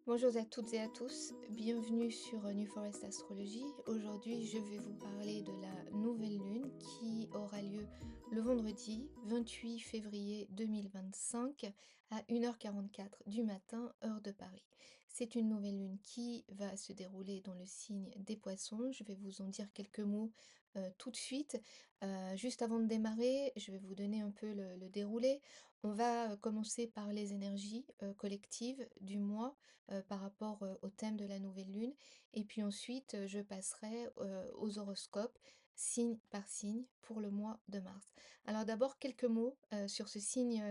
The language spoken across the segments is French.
Bonjour à toutes et à tous, bienvenue sur New Forest Astrologie. Aujourd'hui, je vais vous parler de la nouvelle lune qui aura lieu le vendredi 28 février 2025 à 1h44 du matin, heure de Paris. C'est une nouvelle lune qui va se dérouler dans le signe des Poissons. Je vais vous en dire quelques mots tout de suite. Juste avant de démarrer, je vais vous donner un peu le déroulé. On va commencer par les énergies collectives du mois par rapport, au thème de la nouvelle lune et puis ensuite, je passerai, aux horoscopes, signe par signe, pour le mois de mars. Alors d'abord quelques mots, sur ce signe,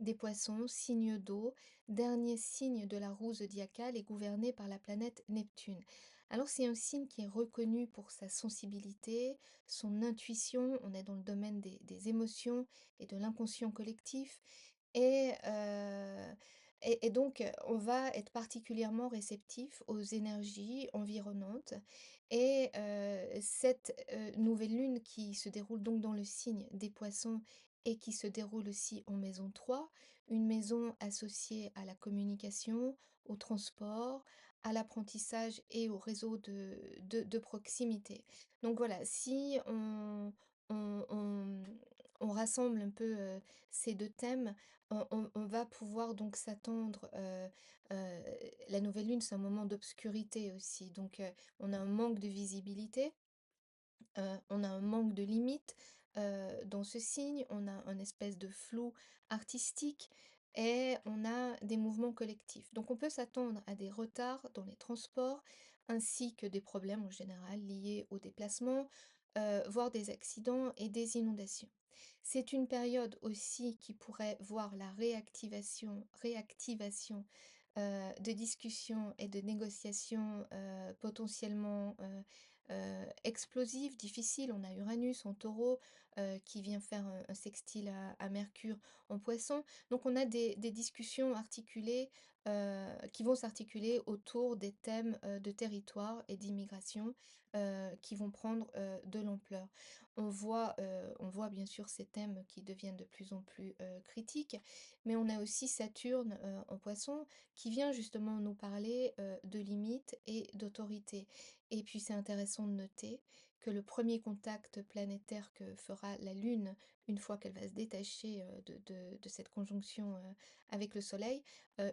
des Poissons, signe d'eau, dernier signe de la roue zodiacale et gouverné par la planète Neptune. Alors c'est un signe qui est reconnu pour sa sensibilité, son intuition, on est dans le domaine des émotions et de l'inconscient collectif et donc, on va être particulièrement réceptif aux énergies environnantes et cette, nouvelle lune qui se déroule donc dans le signe des Poissons et qui se déroule aussi en maison 3, une maison associée à la communication, au transport, à l'apprentissage et au réseau de proximité. Donc voilà, si on rassemble un peu, ces 2 thèmes, on va pouvoir donc s'attendre, heu, la nouvelle lune, c'est un moment d'obscurité aussi, donc on a un manque de visibilité, on a un manque de limites, dans ce signe, on a un espèce de flou artistique et on a des mouvements collectifs. Donc on peut s'attendre à des retards dans les transports, ainsi que des problèmes en général liés au déplacement, voire des accidents et des inondations. C'est une période aussi qui pourrait voir la réactivation, de discussions et de négociations, potentiellement, explosives, difficiles. On a Uranus en Taureau, qui vient faire un sextile à Mercure en Poisson. Donc on a des discussions articulées, qui vont s'articuler autour des thèmes, de territoire et d'immigration, qui vont prendre, de l'ampleur. On voit bien sûr ces thèmes qui deviennent de plus en plus, critiques, mais on a aussi Saturne, en Poisson qui vient justement nous parler, de limites et d'autorité. Et puis c'est intéressant de noter que le premier contact planétaire que fera la Lune, une fois qu'elle va se détacher, de cette conjonction, avec le Soleil,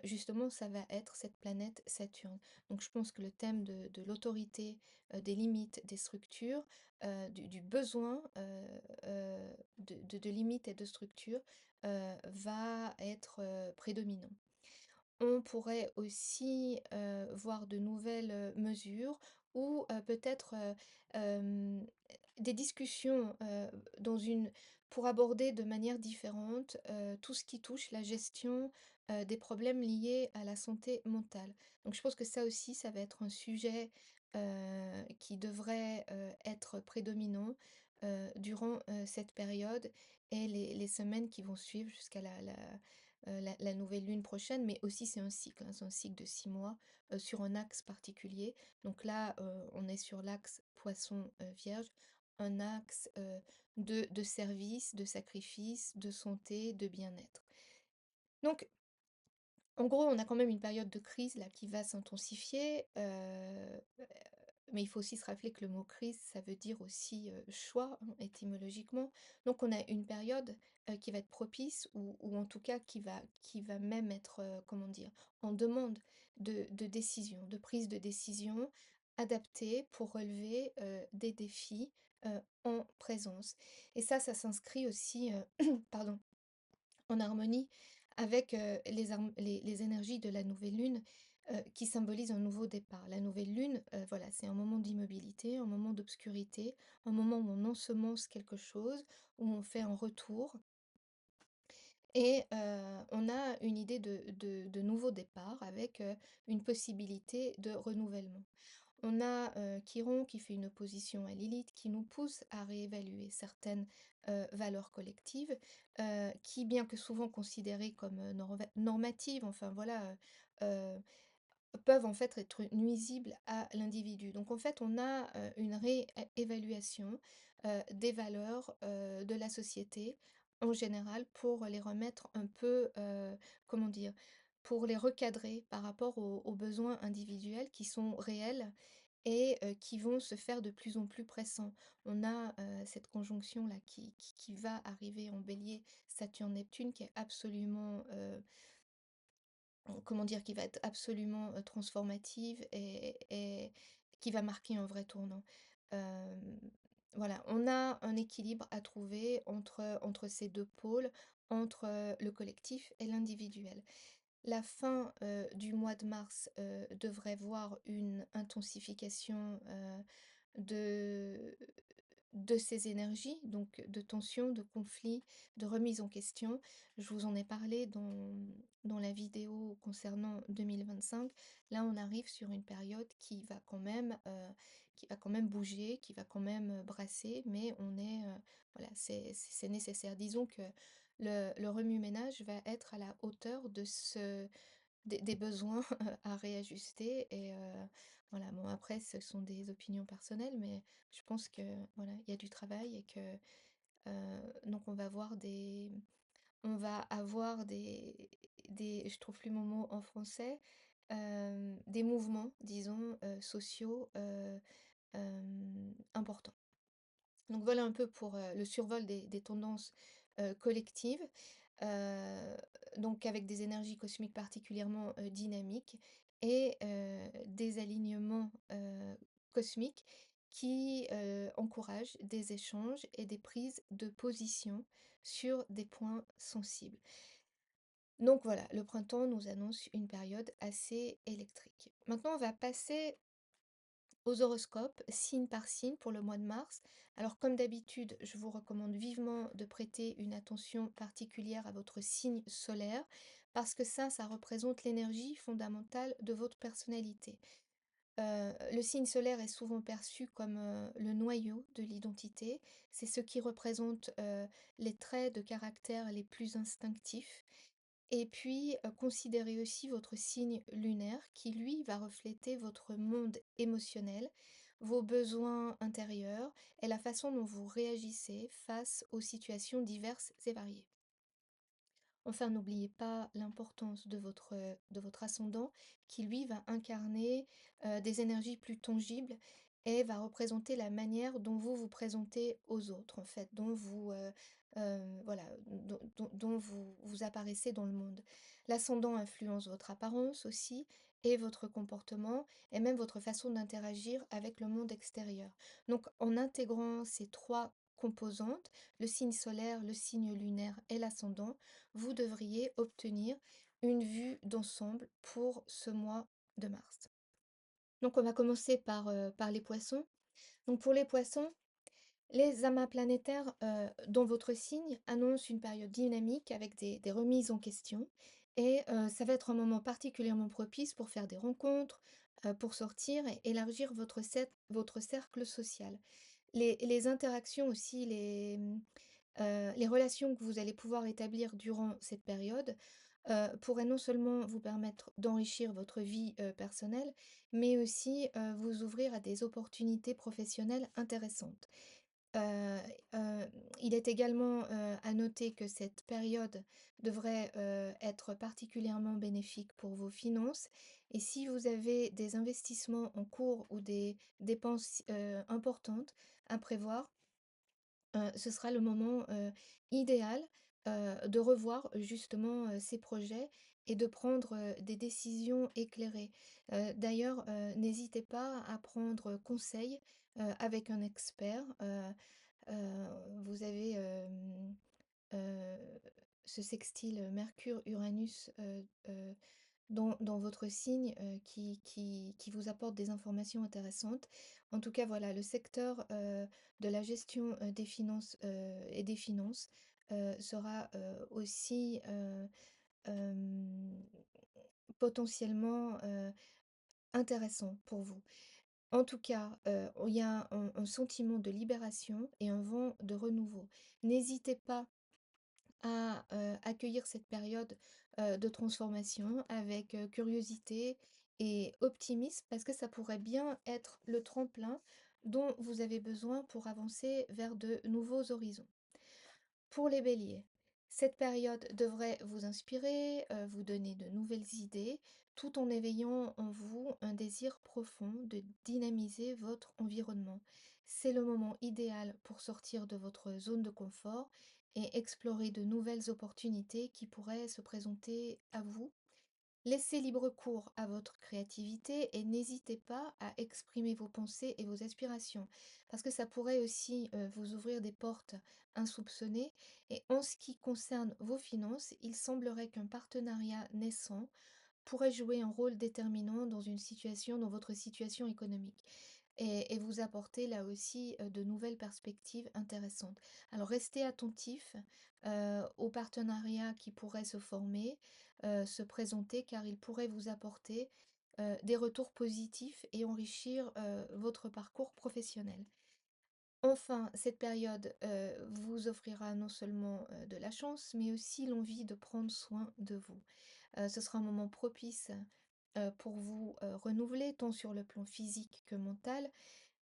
justement ça va être cette planète Saturne. Donc je pense que le thème de l'autorité, des limites, des structures, du besoin, de limites et de structures, va être, prédominant. On pourrait aussi, voir de nouvelles, mesures ou, peut-être, des discussions, dans une pour aborder de manière différente, tout ce qui touche la gestion, des problèmes liés à la santé mentale. Donc je pense que ça aussi, ça va être un sujet, qui devrait, être prédominant, durant, cette période et les semaines qui vont suivre jusqu'à la nouvelle lune prochaine, mais aussi c'est un cycle, hein, c'est un cycle de 6 mois, sur un axe particulier. Donc là, on est sur l'axe poisson, vierge, un axe, de service, de sacrifice, de santé, de bien-être. Donc en gros, on a quand même une période de crise là qui va s'intensifier, mais il faut aussi se rappeler que le mot crise, ça veut dire aussi, choix, hein, étymologiquement. Donc on a une période, qui va être propice ou en tout cas qui va même être, comment dire? En demande de décision, de prise de décision adaptée pour relever, des défis, en présence. Et ça s'inscrit aussi, pardon, en harmonie avec, les énergies de la nouvelle lune, qui symbolisent un nouveau départ. La nouvelle lune, voilà, c'est un moment d'immobilité, un moment d'obscurité, un moment où on ensemence quelque chose, où on fait un retour et on a une idée de nouveau départ avec, une possibilité de renouvellement. On a, Chiron qui fait une opposition à Lilith, qui nous pousse à réévaluer certaines, valeurs collectives, qui, bien que souvent considérées comme, normatives, enfin voilà, heu, peuvent en fait être nuisibles à l'individu. Donc en fait, on a, une réévaluation, des valeurs, de la société en général pour les remettre un peu, comment dire? pour les recadrer par rapport aux besoins individuels qui sont réels et qui vont se faire de plus en plus pressants. On a, cette conjonction-là qui va arriver en Bélier, Saturne-Neptune, qui est absolument, comment dire? Qui va être absolument, transformative et qui va marquer un vrai tournant. Hem, voilà, on a un équilibre à trouver entre ces 2 pôles, entre, le collectif et l'individuel. La fin, du mois de mars, devrait voir une intensification, de de ces énergies, donc de tensions, de conflits, de remise en question. Je vous en ai parlé dans la vidéo concernant 2025. Là, on arrive sur une période qui va quand même bouger, qui va quand même, brasser, mais on est, voilà, c'est nécessaire. Disons que le remue-ménage va être à la hauteur de ce des besoins à réajuster et voilà. Bon après ce sont des opinions personnelles, mais je pense que voilà, il y a du travail et que, donc on va avoir des je trouve plus mon mot en français, des mouvements disons, sociaux, importants. Donc voilà un peu pour, le survol des tendances, collectives, heu, donc avec des énergies cosmiques particulièrement, dynamiques et des alignements, cosmiques qui, encouragent des échanges et des prises de position sur des points sensibles. Donc voilà, le printemps nous annonce une période assez électrique. Maintenant on va passer aux horoscopes, signe par signe pour le mois de mars. Alors comme d'habitude, je vous recommande vivement de prêter une attention particulière à votre signe solaire parce que ça représente l'énergie fondamentale de votre personnalité. Le signe solaire est souvent perçu comme, le noyau de l'identité. C'est ce qui représente, les traits de caractère les plus instinctifs et puis, considérez aussi votre signe lunaire qui, lui, va refléter votre monde émotionnel, vos besoins intérieurs et la façon dont vous réagissez face aux situations diverses et variées. Enfin, n'oubliez pas l'importance de votre ascendant qui, lui, va incarner, des énergies plus tangibles et va représenter la manière dont vous vous présentez aux autres, en fait, dont vous, voilà, dont vous apparaissez dans le monde. L'ascendant influence votre apparence aussi et votre comportement et même votre façon d'interagir avec le monde extérieur. Donc en intégrant ces 3 composantes, le signe solaire, le signe lunaire et l'ascendant, vous devriez obtenir une vue d'ensemble pour ce mois de mars. Donc on va commencer par les poissons. Donc pour les poissons, les amas planétaires dans votre signe annoncent une période dynamique avec des remises en question et ça va être un moment particulièrement propice pour faire des rencontres, pour sortir et élargir votre cercle social. Les interactions aussi, les relations que vous allez pouvoir établir durant cette période, pourraient non seulement vous permettre d'enrichir votre vie, personnelle, mais aussi, vous ouvrir à des opportunités professionnelles intéressantes. Heu, il est également, à noter que cette période devrait, être particulièrement bénéfique pour vos finances et si vous avez des investissements en cours ou des dépenses, importantes à prévoir, ce sera le moment, idéal, de revoir justement, ces projets et de prendre, des décisions éclairées. D'ailleurs, n'hésitez pas à prendre conseil, avec un expert. Vous avez, ce sextile Mercure-Uranus, dans votre signe, qui vous apporte des informations intéressantes. En tout cas, voilà, le secteur, de la gestion, des finances, et des finances, sera, aussi, hem, potentiellement, intéressant pour vous. En tout cas, il y a un sentiment de libération et un vent de renouveau. N'hésitez pas à, accueillir cette période, de transformation avec, curiosité et optimisme parce que ça pourrait bien être le tremplin dont vous avez besoin pour avancer vers de nouveaux horizons. Pour les béliers. Cette période devrait vous inspirer, vous donner de nouvelles idées, tout en éveillant en vous un désir profond de dynamiser votre environnement. C'est le moment idéal pour sortir de votre zone de confort et explorer de nouvelles opportunités qui pourraient se présenter à vous. Laissez libre cours à votre créativité et n'hésitez pas à exprimer vos pensées et vos aspirations, parce que ça pourrait aussi vous ouvrir des portes insoupçonnées. Et en ce qui concerne vos finances, il semblerait qu'un partenariat naissant pourrait jouer un rôle déterminant dans votre situation économique et vous apporter là aussi, de nouvelles perspectives intéressantes. Alors restez attentif, aux partenariats qui pourraient se former, se présenter car ils pourraient vous apporter, des retours positifs et enrichir, votre parcours professionnel. Enfin, cette période, vous offrira non seulement, de la chance, mais aussi l'envie de prendre soin de vous. Ce sera un moment propice, pour vous, renouveler tant sur le plan physique que mental.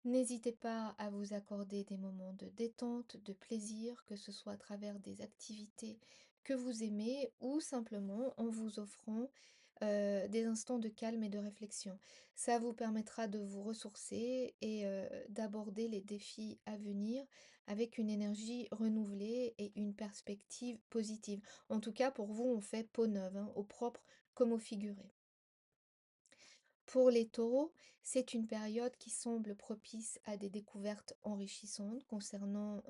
N'hésitez pas à vous accorder des moments de détente, de plaisir, que ce soit à travers des activités que vous aimez ou simplement en vous offrant des instants de calme et de réflexion. Ça vous permettra de vous ressourcer et d'aborder les défis à venir avec une énergie renouvelée et une perspective positive. En tout cas, pour vous, on fait peau neuve, hein, au propre comme au figuré. Pour les taureaux, c'est une période qui semble propice à des découvertes enrichissantes concernant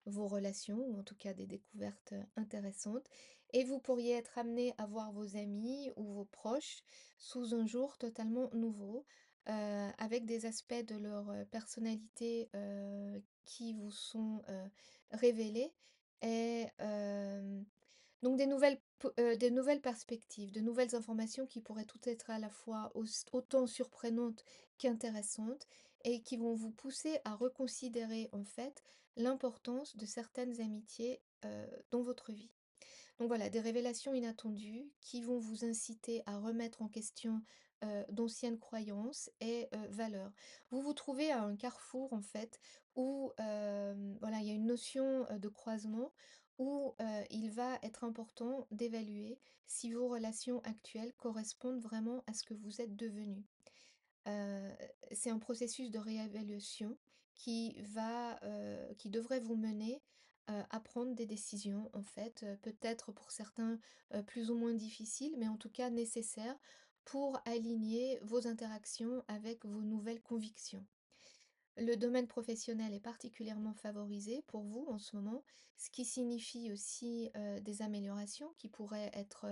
vos relations, ou en tout cas des découvertes intéressantes. Et vous pourriez être amené à voir vos amis ou vos proches sous un jour totalement nouveau, avec des aspects de leur personnalité qui vous sont révélés. Et donc des nouvelles perspectives, de nouvelles informations qui pourraient toutes être à la fois autant surprenantes qu'intéressantes et qui vont vous pousser à reconsidérer en fait l'importance de certaines amitiés, dans votre vie. Donc voilà, des révélations inattendues qui vont vous inciter à remettre en question, d'anciennes croyances et valeurs. Vous vous trouvez à un carrefour en fait où, voilà, il y a une notion, de croisement où, il va être important d'évaluer si vos relations actuelles correspondent vraiment à ce que vous êtes devenu. Heu, c'est un processus de réévaluation qui devrait vous mener, à prendre des décisions en fait, peut-être pour certains, plus ou moins difficiles, mais en tout cas nécessaires pour aligner vos interactions avec vos nouvelles convictions. Le domaine professionnel est particulièrement favorisé pour vous en ce moment, ce qui signifie aussi, des améliorations qui pourraient être,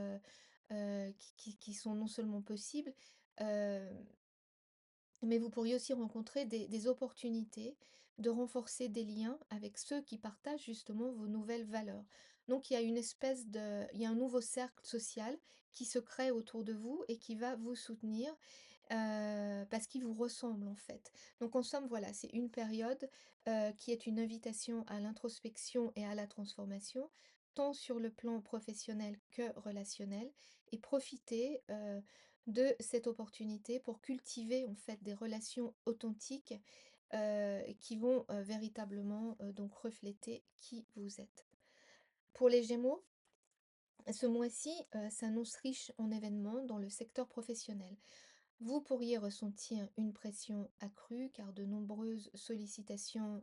qui sont non seulement possibles, mais vous pourriez aussi rencontrer des opportunités de renforcer des liens avec ceux qui partagent justement vos nouvelles valeurs. Donc il y a un nouveau cercle social qui se crée autour de vous et qui va vous soutenir, parce qu'il vous ressemble en fait. Donc en somme, voilà, c'est une période, qui est une invitation à l'introspection et à la transformation, tant sur le plan professionnel que relationnel et profitez, de cette opportunité pour cultiver en fait des relations authentiques, qui vont, véritablement, donc refléter qui vous êtes. Pour les Gémeaux, ce mois-ci, s'annonce riche en événements dans le secteur professionnel. Vous pourriez ressentir une pression accrue car de nombreuses sollicitations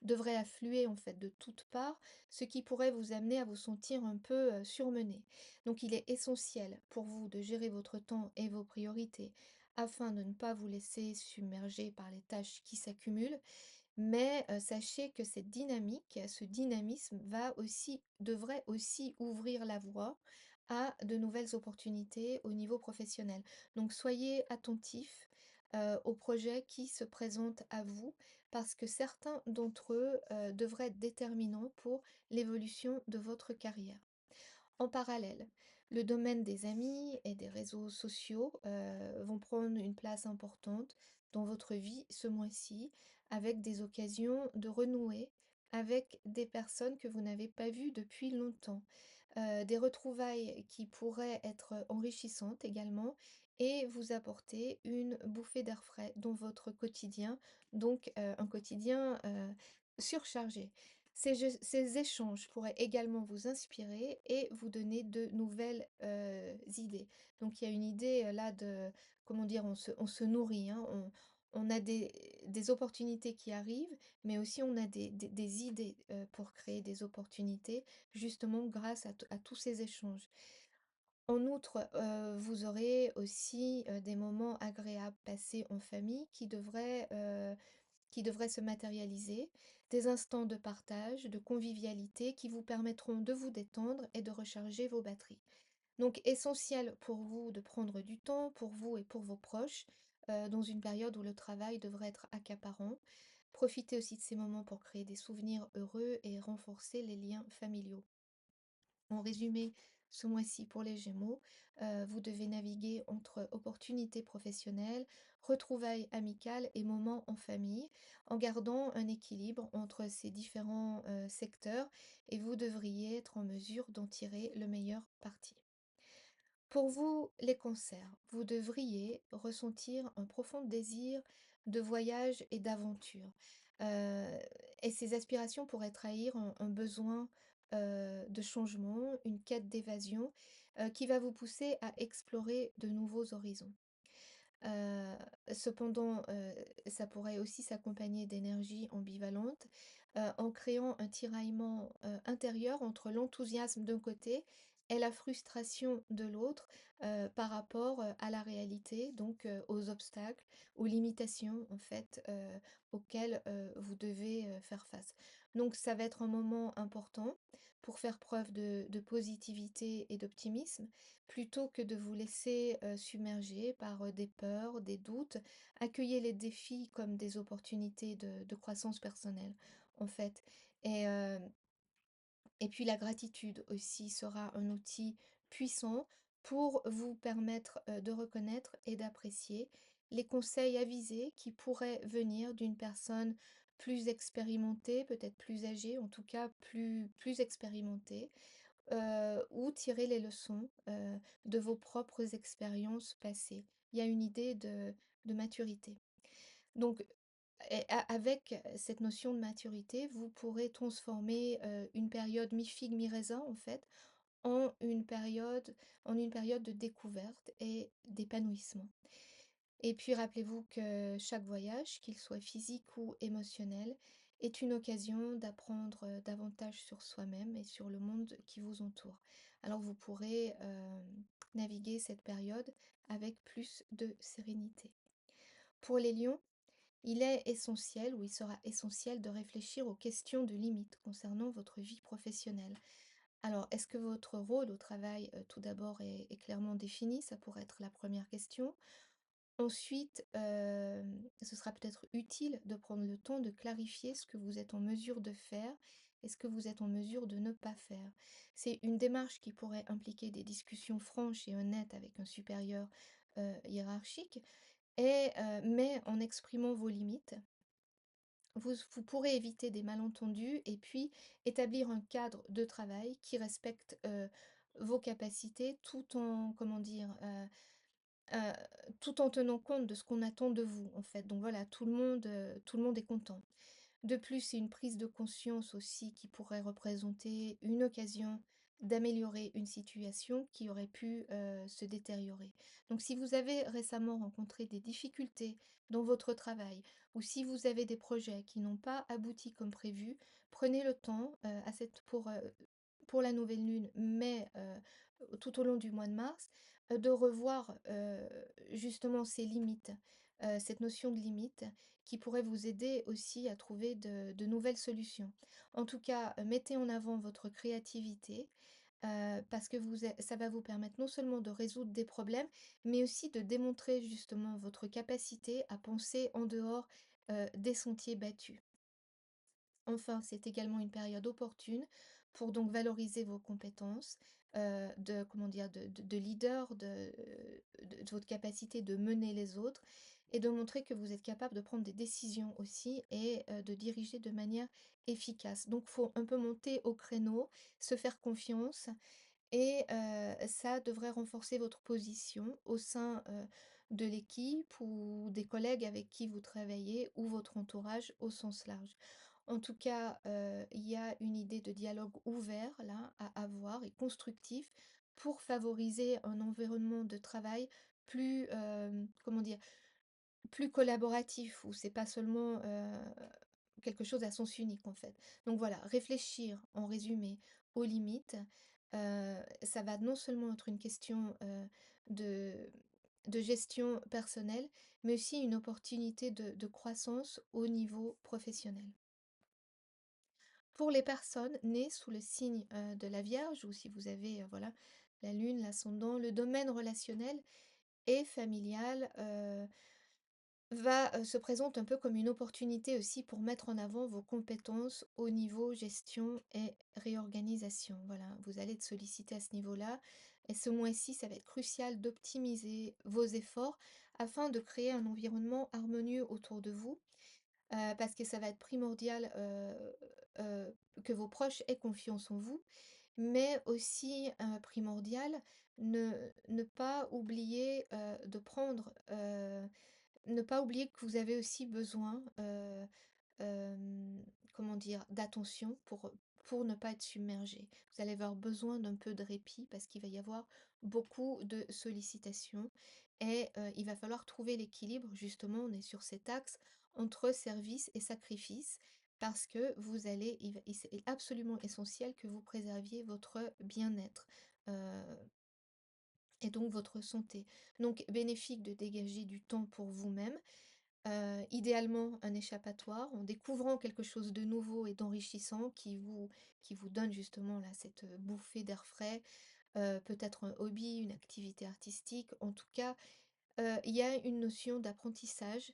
devraient affluer en fait de toutes parts, ce qui pourrait vous amener à vous sentir un peu surmené. Donc il est essentiel pour vous de gérer votre temps et vos priorités afin de ne pas vous laisser submerger par les tâches qui s'accumulent, mais sachez que cette dynamique, ce dynamisme devrait aussi ouvrir la voie à de nouvelles opportunités au niveau professionnel. Donc soyez attentifs, aux projets qui se présentent à vous parce que certains d'entre eux, devraient être déterminants pour l'évolution de votre carrière. En parallèle, le domaine des amis et des réseaux sociaux vont prendre une place importante dans votre vie ce mois-ci, avec des occasions de renouer avec des personnes que vous n'avez pas vues depuis longtemps. Des retrouvailles qui pourraient être enrichissantes également et vous apporter une bouffée d'air frais dans votre quotidien, donc un quotidien surchargé. Ces échanges pourraient également vous inspirer et vous donner de nouvelles, idées. Donc il y a une idée, là de comment dire? On se nourrit, hein, on a des opportunités qui arrivent, mais aussi on a des idées, pour créer des opportunités, justement grâce à tous ces échanges. En outre, vous aurez aussi, des moments agréables passés en famille qui devraient se matérialiser, des instants de partage, de convivialité qui vous permettront de vous détendre et de recharger vos batteries. Donc essentiel pour vous de prendre du temps pour vous et pour vos proches, dans une période où le travail devrait être accaparant. Profitez aussi de ces moments pour créer des souvenirs heureux et renforcer les liens familiaux. En résumé, ce mois-ci pour les Gémeaux, vous devez naviguer entre opportunités professionnelles, retrouvailles amicales et moments en famille, en gardant un équilibre entre ces différents, secteurs et vous devriez être en mesure d'en tirer le meilleur parti. Pour vous, les concerts, vous devriez ressentir un profond désir de voyage et d'aventure. Heu et ces aspirations pourraient trahir un besoin, de changement, une quête d'évasion, qui va vous pousser à explorer de nouveaux horizons. Heu, Cependant, ça pourrait aussi s'accompagner d'énergies ambivalentes, en créant un tiraillement, intérieur entre l'enthousiasme d'un côté et la frustration de l'autre, par rapport, à la réalité, donc aux obstacles, aux limitations en fait, auxquelles, vous devez, faire face. Donc ça va être un moment important pour faire preuve de positivité et d'optimisme, plutôt que de vous laisser, submerger par, des peurs, des doutes. Accueillez les défis comme des opportunités de croissance personnelle, en fait. Et et puis la gratitude aussi sera un outil puissant pour vous permettre, de reconnaître et d'apprécier les conseils avisés qui pourraient venir d'une personne plus expérimentée, peut-être plus âgée, en tout cas plus expérimentée, ou tirer les leçons, de vos propres expériences passées. Il y a une idée de maturité. Donc avec cette notion de maturité, vous pourrez transformer, une période mi-figue, mi-raisin en fait, en une période de découverte et d'épanouissement. Et puis rappelez-vous que chaque voyage, qu'il soit physique ou émotionnel, est une occasion d'apprendre, davantage sur soi-même et sur le monde qui vous entoure. Alors vous pourrez, naviguer cette période avec plus de sérénité. Pour les lions, il est essentiel ou il sera essentiel de réfléchir aux questions de limites concernant votre vie professionnelle. Alors, est-ce que votre rôle au travail, tout d'abord est clairement défini? Ça pourrait être la première question. Ensuite, ce sera peut-être utile de prendre le temps de clarifier ce que vous êtes en mesure de faire et ce que vous êtes en mesure de ne pas faire. C'est une démarche qui pourrait impliquer des discussions franches et honnêtes avec un supérieur, hiérarchique mais en exprimant vos limites, vous pourrez éviter des malentendus et puis établir un cadre de travail qui respecte, vos capacités tout en comment dire? Heu, Tout en tenant compte de ce qu'on attend de vous, en fait. Donc voilà, tout le monde est content. De plus, c'est une prise de conscience aussi qui pourrait représenter une occasion d'améliorer une situation qui aurait pu, se détériorer. Donc si vous avez récemment rencontré des difficultés dans votre travail ou si vous avez des projets qui n'ont pas abouti comme prévu, prenez le temps, pour la nouvelle lune, mais tout au long du mois de mars, de revoir, justement ces limites, cette notion de limite qui pourrait vous aider aussi à trouver de nouvelles solutions. En tout cas, mettez en avant votre créativité, parce que ça va vous permettre non seulement de résoudre des problèmes, mais aussi de démontrer justement votre capacité à penser en dehors, des sentiers battus. Enfin, c'est également une période opportune pour donc valoriser vos compétences, de comment dire? De leader, de votre capacité de mener les autres et de montrer que vous êtes capable de prendre des décisions aussi et de diriger de manière efficace. Donc faut un peu monter au créneau, se faire confiance et ça devrait renforcer votre position au sein, de l'équipe ou des collègues avec qui vous travaillez ou votre entourage au sens large. En tout cas, il y a une idée de dialogue ouvert là à avoir et constructif pour favoriser un environnement de travail plus, comment dire? Plus collaboratif, où c'est pas seulement, quelque chose à sens unique, en fait. Donc voilà, réfléchir, en résumé, aux limites, ça va non seulement être une question, de gestion personnelle, mais aussi une opportunité de croissance au niveau professionnel. Pour les personnes nées sous le signe, de la Vierge ou si vous avez, voilà, la Lune, l'ascendant, le domaine relationnel et familial, se présente un peu comme une opportunité aussi pour mettre en avant vos compétences au niveau gestion et réorganisation. Voilà, vous allez être sollicité à ce niveau-là et ce mois-ci, ça va être crucial d'optimiser vos efforts afin de créer un environnement harmonieux autour de vous, parce que ça va être primordial, que vos proches aient confiance en vous, mais aussi, primordial, ne pas oublier, de prendre, ne pas oublier que vous avez aussi besoin, comment dire? D'attention pour ne pas être submergé. Vous allez avoir besoin d'un peu de répit parce qu'il va y avoir beaucoup de sollicitations et il va falloir trouver l'équilibre. Justement, on est sur cet axe entre service et sacrifice parce que vous allez il va et c'est absolument essentiel que vous préserviez votre bien-être, et donc votre santé. Donc bénéfique de dégager du temps pour vous-même. Idéalement, un échappatoire en découvrant quelque chose de nouveau et d'enrichissant qui vous donne justement là cette, bouffée d'air frais, peut-être un hobby, une activité artistique. En tout cas, il y a une notion d'apprentissage,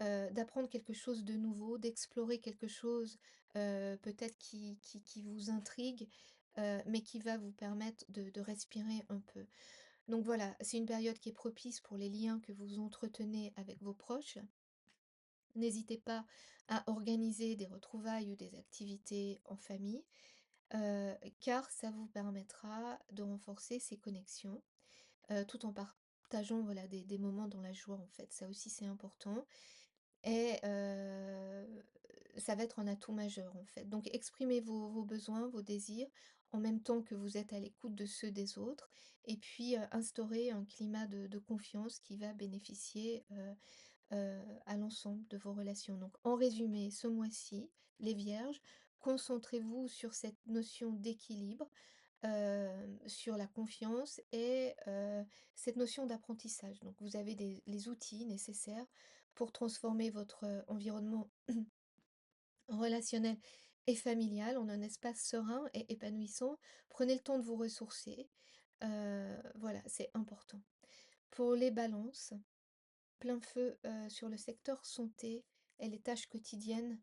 d'apprendre quelque chose de nouveau, d'explorer quelque chose, peut-être qui vous intrigue, mais qui va vous permettre de respirer un peu. Donc voilà, c'est une période qui est propice pour les liens que vous entretenez avec vos proches. N'hésitez pas à organiser des retrouvailles ou des activités en famille, car ça vous permettra de renforcer ces connexions, tout en partageant, voilà, des moments dans la joie, en fait. Ça aussi, c'est important et ça va être un atout majeur, en fait. Donc exprimez vos besoins, vos désirs, en même temps que vous êtes à l'écoute de ceux des autres et puis, instaurez un climat de confiance qui va bénéficier, à l'ensemble de vos relations. Donc en résumé, ce mois-ci, les vierges, concentrez-vous sur cette notion d'équilibre, sur la confiance et cette notion d'apprentissage. Donc vous avez les outils nécessaires pour transformer votre, environnement relationnel et familial en un espace serein et épanouissant. Prenez le temps de vous ressourcer, voilà, c'est important. Pour les balances, plein feu, sur le secteur santé et les tâches quotidiennes,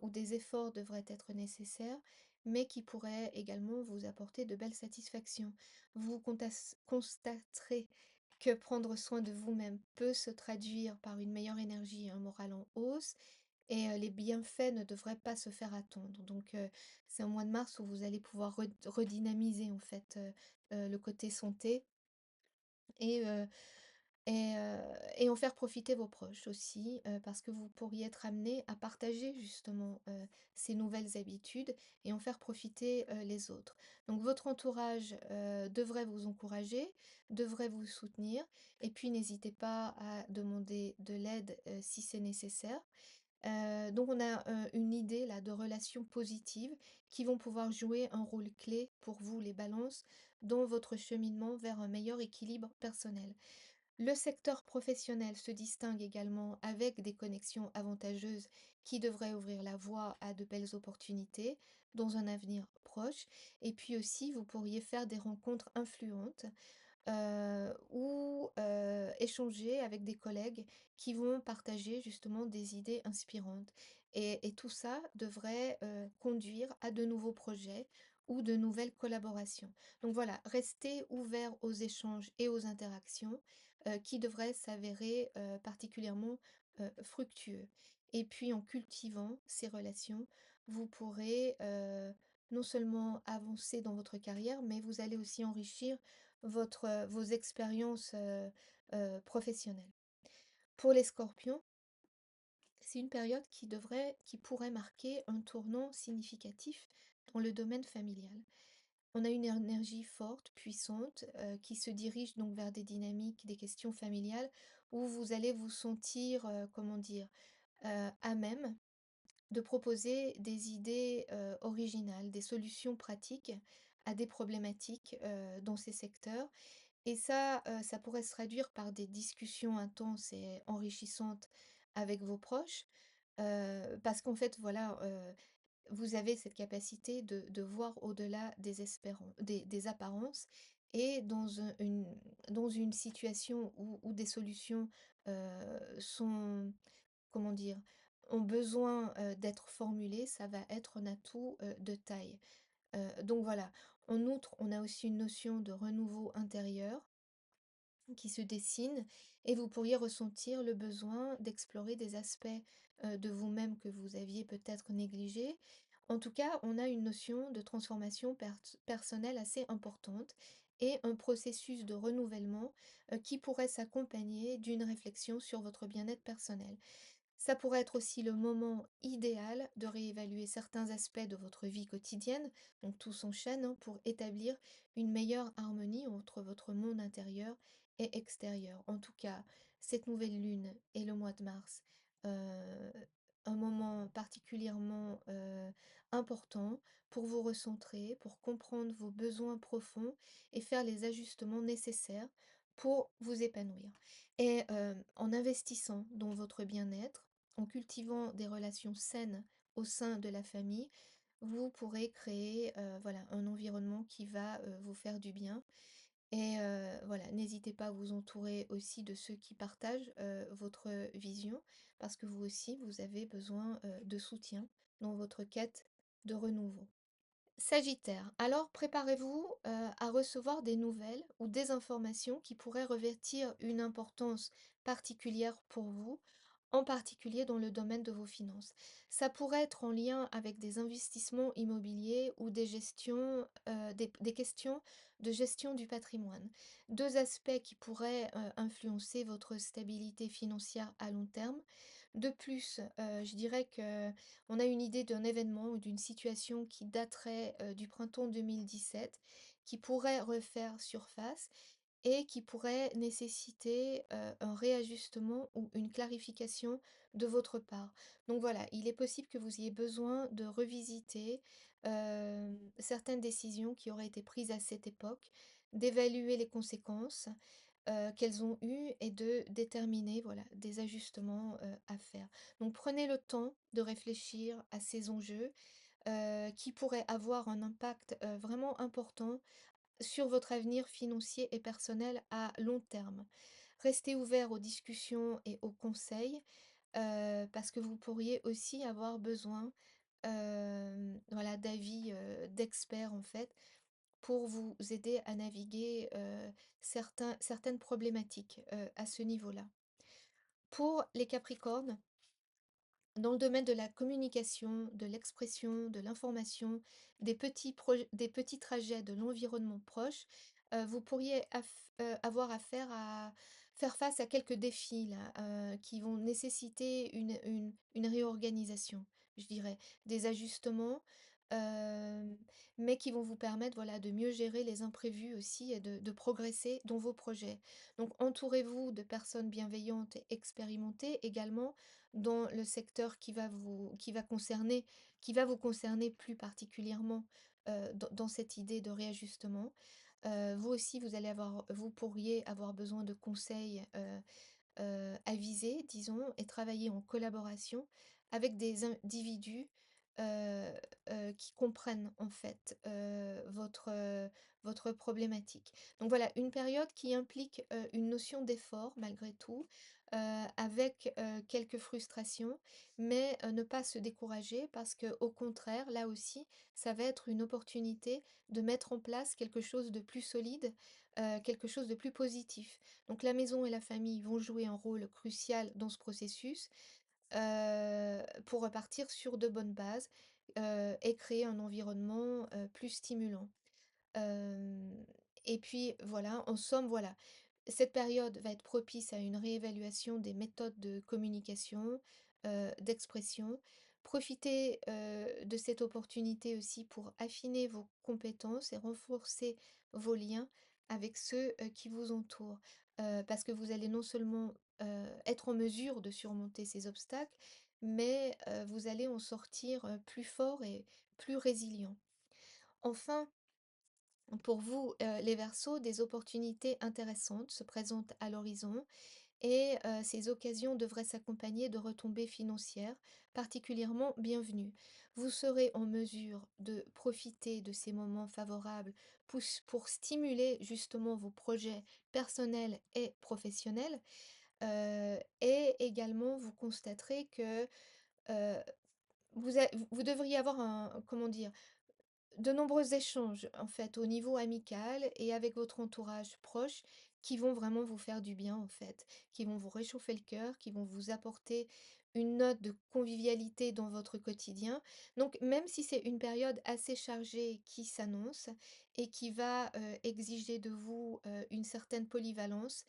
où des efforts devraient être nécessaires, mais qui pourraient également vous apporter de belles satisfactions. Vous constaterez que prendre soin de vous-même peut se traduire par une meilleure énergie et un moral en hausse et les bienfaits ne devraient pas se faire attendre. Donc c'est un mois de mars où vous allez pouvoir redynamiser en fait, le côté santé et et en faire profiter vos proches aussi, parce que vous pourriez être amenés à partager justement, ces nouvelles habitudes et en faire profiter, les autres. Donc votre entourage, devrait vous encourager, devrait vous soutenir et puis n'hésitez pas à demander de l'aide, si c'est nécessaire. Donc on a, une idée là de relations positives qui vont pouvoir jouer un rôle clé pour vous les balances, dans votre cheminement vers un meilleur équilibre personnel. Le secteur professionnel se distingue également avec des connexions avantageuses qui devraient ouvrir la voie à de belles opportunités dans un avenir proche. Et puis aussi, vous pourriez faire des rencontres influentes ou échanger avec des collègues qui vont partager justement des idées inspirantes. Et tout ça devrait conduire à de nouveaux projets ou de nouvelles collaborations. Donc voilà, restez ouvert aux échanges et aux interactions qui devraient s'avérer particulièrement fructueux. Et puis en cultivant ces relations, vous pourrez non seulement avancer dans votre carrière, mais vous allez aussi enrichir vos expériences, professionnelles. Pour les scorpions, C'est une période qui pourrait marquer un tournant significatif dans le domaine familial. On a une énergie forte, puissante, qui se dirige donc vers des dynamiques, des questions familiales où vous allez vous sentir, comment dire? À même de proposer des idées, originales, des solutions pratiques à des problématiques, dans ces secteurs et ça pourrait se traduire par des discussions intenses et enrichissantes avec vos proches, parce qu'en fait, voilà, vous avez cette capacité de voir au-delà des apparences et dans une situation où des solutions, sont, comment dire? Ont besoin, d'être formulées, ça va être un atout, de taille. Donc voilà. En outre, on a aussi une notion de renouveau intérieur qui se dessine et vous pourriez ressentir le besoin d'explorer des aspects, de vous-même que vous aviez peut-être négligés. En tout cas, on a une notion de transformation personnelle assez importante et un processus de renouvellement, qui pourrait s'accompagner d'une réflexion sur votre bien-être personnel. Ça pourrait être aussi le moment idéal de réévaluer certains aspects de votre vie quotidienne, donc tout s'enchaîne, hein, pour établir une meilleure harmonie entre votre monde intérieur et extérieur. En tout cas, cette nouvelle lune et le mois de mars, euh, un moment particulièrement important pour vous recentrer, pour comprendre vos besoins profonds et faire les ajustements nécessaires pour vous épanouir. Et en investissant dans votre bien-être, en cultivant des relations saines au sein de la famille, vous pourrez créer, voilà, un environnement qui va, vous faire du bien et voilà, n'hésitez pas à vous entourer aussi de ceux qui partagent, votre vision parce que vous aussi, vous avez besoin, de soutien dans votre quête de renouveau. Sagittaire, alors préparez-vous, à recevoir des nouvelles ou des informations qui pourraient revêtir une importance particulière pour vous, en particulier dans le domaine de vos finances. Ça pourrait être en lien avec des investissements immobiliers ou des gestions, des questions de gestion du patrimoine. 2 aspects qui pourraient, influencer votre stabilité financière à long terme. De plus, je dirais que on a une idée d'un événement ou d'une situation qui daterait, du printemps 2017, qui pourrait refaire surface et qui pourrait nécessiter, un réajustement ou une clarification de votre part. Donc voilà, il est possible que vous ayez besoin de revisiter, certaines décisions qui auraient été prises à cette époque, d'évaluer les conséquences, qu'elles ont eues et de déterminer, voilà, des ajustements, à faire. Donc prenez le temps de réfléchir à ces enjeux, qui pourraient avoir un impact, vraiment important sur votre avenir financier et personnel à long terme. Restez ouvert aux discussions et aux conseils, parce que vous pourriez aussi avoir besoin, voilà, d'avis, d'experts en fait, pour vous aider à naviguer, certaines problématiques, à ce niveau-là. Pour les Capricornes, dans le domaine de la communication, de l'expression, de l'information, des petits trajets de l'environnement proche, vous pourriez avoir affaire à faire face à quelques défis là, qui vont nécessiter une réorganisation, je dirais. Des ajustements, hem, mais qui vont vous permettre, voilà, de mieux gérer les imprévus aussi et de progresser dans vos projets. Donc entourez-vous de personnes bienveillantes et expérimentées également dans le secteur qui va vous concerner plus particulièrement, dans cette idée de réajustement. Vous aussi, vous pourriez avoir besoin de conseils, avisés, disons, et travailler en collaboration avec des individus, heu qui comprennent en fait, votre problématique. Donc voilà, une période qui implique, une notion d'effort malgré tout, avec, quelques frustrations, mais, ne pas se décourager parce que au contraire, là aussi, ça va être une opportunité de mettre en place quelque chose de plus solide, quelque chose de plus positif. Donc la maison et la famille vont jouer un rôle crucial dans ce processus, pour repartir sur de bonnes bases, et créer un environnement, plus stimulant. Hem et puis voilà, en somme, voilà, cette période va être propice à une réévaluation des méthodes de communication, d'expression. Profitez, de cette opportunité aussi pour affiner vos compétences et renforcer vos liens avec ceux, qui vous entourent. Parce que vous allez non seulement, être en mesure de surmonter ces obstacles, mais, vous allez en sortir, plus fort et plus résilient. Enfin, pour vous, les Verseaux, des opportunités intéressantes se présentent à l'horizon et ces occasions devraient s'accompagner de retombées financières particulièrement bienvenues. Vous serez en mesure de profiter de ces moments favorables pour stimuler justement vos projets personnels et professionnels, et également vous constaterez que, heu, vous devriez avoir un comment dire? De nombreux échanges, en fait, au niveau amical et avec votre entourage proche qui vont vraiment vous faire du bien, en fait, qui vont vous réchauffer le cœur, qui vont vous apporter une note de convivialité dans votre quotidien. Donc, même si c'est une période assez chargée qui s'annonce et qui va exiger de vous une certaine polyvalence,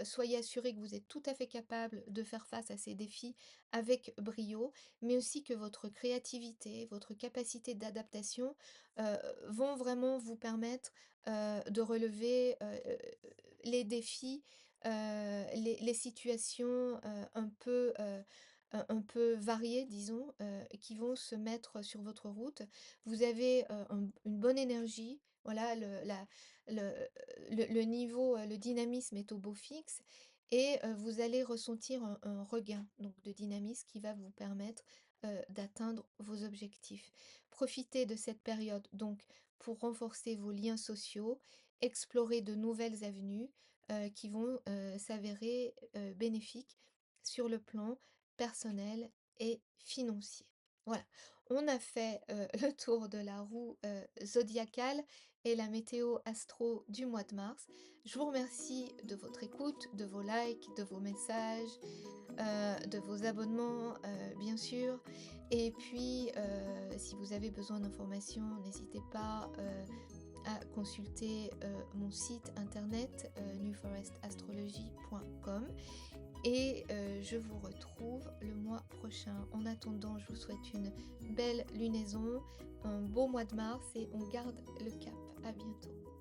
soyez assurés que vous êtes tout à fait capable de faire face à ces défis avec brio, mais aussi que votre créativité, votre capacité d'adaptation heu, vont vraiment vous permettre, de relever, les défis, les situations, un peu variées disons, qui vont se mettre sur votre route. Vous avez, une bonne énergie, voilà le niveau, le dynamisme est au beau fixe et vous allez ressentir un regain donc de dynamisme qui va vous permettre, d'atteindre vos objectifs. Profitez de cette période donc pour renforcer vos liens sociaux, explorer de nouvelles avenues, qui vont, s'avérer, bénéfiques sur le plan personnel et financier. Voilà, on a fait, le tour de la roue, zodiacale et la météo astro du mois de mars. Je vous remercie de votre écoute, de vos likes, de vos messages, de vos abonnements, bien sûr. Et puis, si vous avez besoin d'informations, n'hésitez pas, à consulter, mon site internet, newforestastrology.com et je vous retrouve le mois prochain. En attendant, je vous souhaite une belle lunaison, un beau mois de mars et on garde le cap. À bientôt.